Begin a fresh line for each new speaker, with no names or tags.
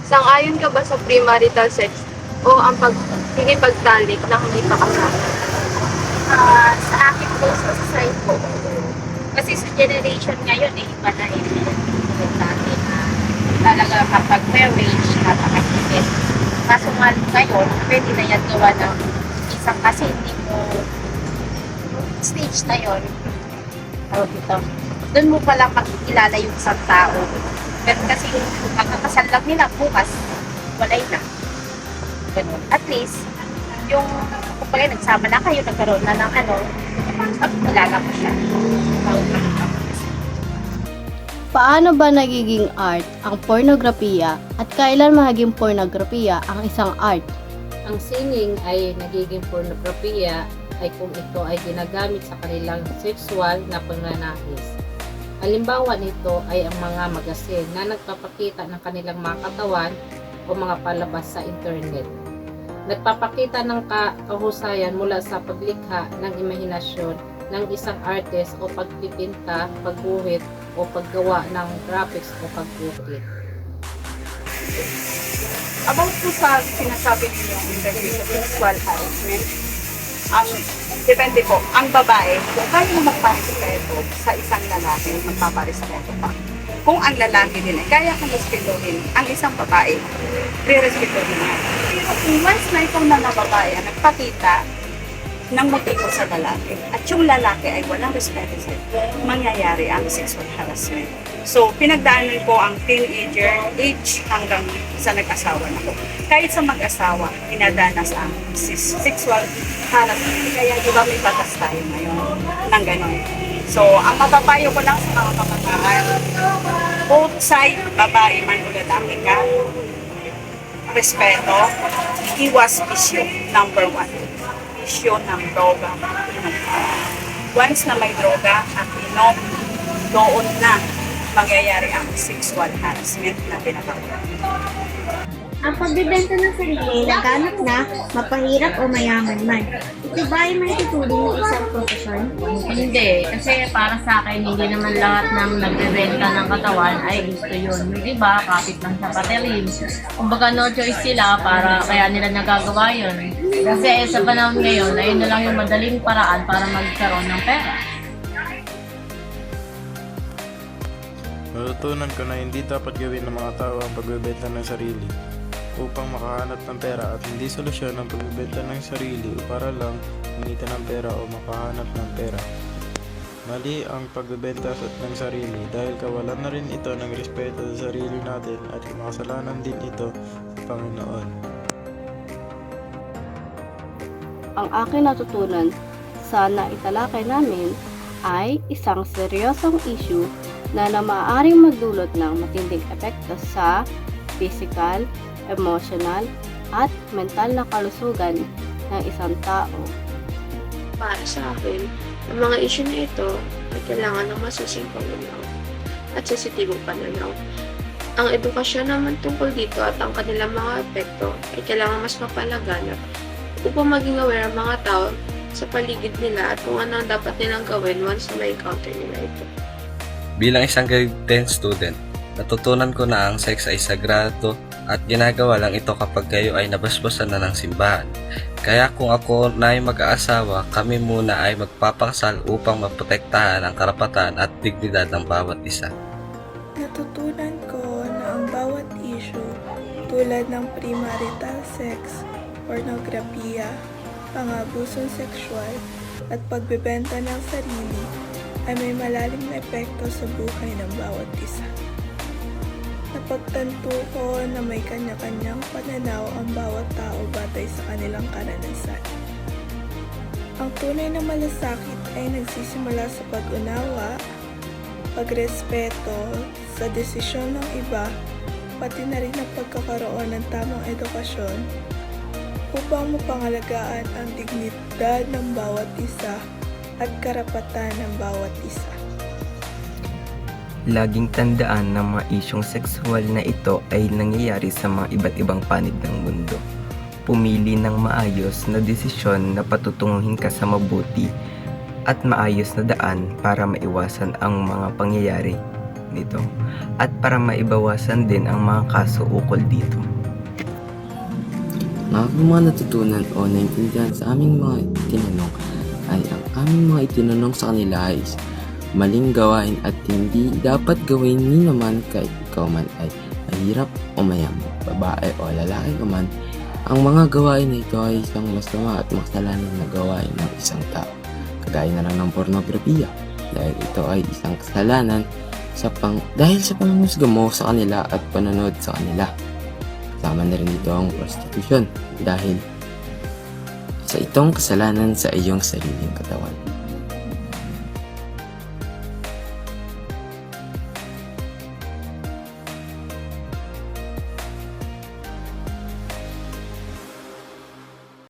Sang-ayon ka ba sa premarital sex o ang pakikipagtalik na hindi pa kasama?
Sa akin po, sa side ko, kasi sa generation ngayon, iba na yung dati na talaga kapag marriage, napakasipit. Kaso nga ngayon, pwede na yan gawa ng isang kasi hindi mo stage na yun. Tawag dito. Doon mo pala makikilala yung isang tao. Pero kasi yung magkakasal lang nila bukas, walay na. Ganun. At least, yung kapag nagsama na kayo, nagkaroon na ng ano, kilala mo siya.
Paano ba nagiging art ang pornografiya at kailan magiging pornografiya ang isang art?
Ang singing ay nagiging pornografiya ay kung ito ay ginagamit sa kanilang sexual na pananais. Halimbawa nito ay ang mga magasin na nagpapakita ng kanilang mga katawan o mga palabas sa internet. Nagpapakita ng kahusayan mula sa paglikha ng imahinasyon ng isang artist o pagpipinta, pagguhit o paggawa ng graphics o pagguhit.
About po sa sinasabi ninyong interview sa sexual harassment, depende po, ang babae, kung kaya mo magparespeto sa isang lalaki, magpaparespeto pa. Kung ang lalaki din ay kaya kang respetuhin ang isang babae, re-respetuhin mo. Once na itong na babae ang nagpakita ng motibo sa lalaki at yung lalaki ay walang respeto sa mangyayari ang sexual harassment. So, pinagdaanan ko ang teenager age hanggang sa nag-asawa na ko. Kahit sa mag-asawa, pinadanas ang sexual harassment. Kaya di ba may batas tayo ngayon ng gano'n. So, ang mapapayo ko lang sa mga kabataan, both side, babae man o lalaki ka, respeto, iwas bisyo, number 1. Bisyo ng droga. Once na may droga at inom, doon na mangyayari ang sexual harassment na pinapagawa.
Ang pagbibenta ng sarili, laganap na, mapahirap o mayaman man. Ito ba ay may tutulong ng isang profesyon?
Hindi, kasi para sa akin, hindi naman lahat ng nagbebenta ng katawan ay gusto yun. Yung iba, kapit lang sa paterin. Kumbaga no choice sila para kaya nila nagagawa yun. Kasi sa panahon ngayon, ayun na lang yung madaling paraan para magkaroon ng pera.
Natutunan ko na hindi dapat gawin ng mga tao ang pagbebenta ng sarili upang makahanap ng pera at hindi solusyon ang pagbebenta ng sarili para lang kumita ng pera o makahanap ng pera. Mali ang pagbebenta ng sarili dahil kawalan na rin ito ng respeto sa sarili natin at makasalanan din ito sa Panginoon.
Ang aking natutunan sa naitalakay namin ay isang seryosong issue na maaaring magdulot ng matinding epekto sa physical, emotional, at mental na kalusugan ng isang tao.
Para sa akin, ang mga issue na ito ay kailangan ng masusing pananaw at sensitibong pananaw. Ang edukasyon naman tungkol dito at ang kanilang mga epekto ay kailangan mas mapalaganap upang maging aware ang mga tao sa paligid nila at kung ano ang dapat nilang gawin once na ma-encounter nila ito.
Bilang isang grade 10 student, natutunan ko na ang sex ay sagrado at ginagawa lang ito kapag kayo ay nabasbasan na ng simbahan. Kaya kung ako na ay mag-aasawa, kami muna ay magpapakasal upang maprotektahan ang karapatan at dignidad ng bawat isa.
Natutunan ko na ang bawat issue tulad ng premarital sex, pornografiya, pang-abusong sexual, at pagbebenta ng sarili ay may malalim na epekto sa buhay ng bawat isa. Napagtanto ko na may kanya-kanyang pananaw ang bawat tao batay sa kanilang karanasan. Ang tunay na malasakit ay nagsisimula sa pag-unawa, pagrespeto sa desisyon ng iba, pati na rin ang pagkakaroon ng tamang edukasyon upang mapangalagaan ang dignidad ng bawat isa at karapatan ng bawat isa.
Laging tandaan na mga isyong sexual na ito ay nangyayari sa mga iba't ibang panig ng mundo. Pumili ng maayos na desisyon na patutunguhin ka sa mabuti at maayos na daan para maiwasan ang mga pangyayari nito at para maibawasan din ang mga kaso ukol dito.
Mga natutunan o naintindihan sa aming mga itinanong ay ang aming mga itinanong sa kanila ay maling gawain at hindi dapat gawin ni naman kahit ikaw man ay mahirap o mayaman, babae o lalaki ka man. Ang mga gawain na ito ay isang masama at makasalanan na gawain ng isang tao. Kagaya na lang ng pornografiya dahil ito ay isang kasalanan dahil sa panghusga mo sa kanila at panonood sa kanila. Kasama na rin dito ang prostitution dahil sa itong kasalanan sa iyong sariling katawan.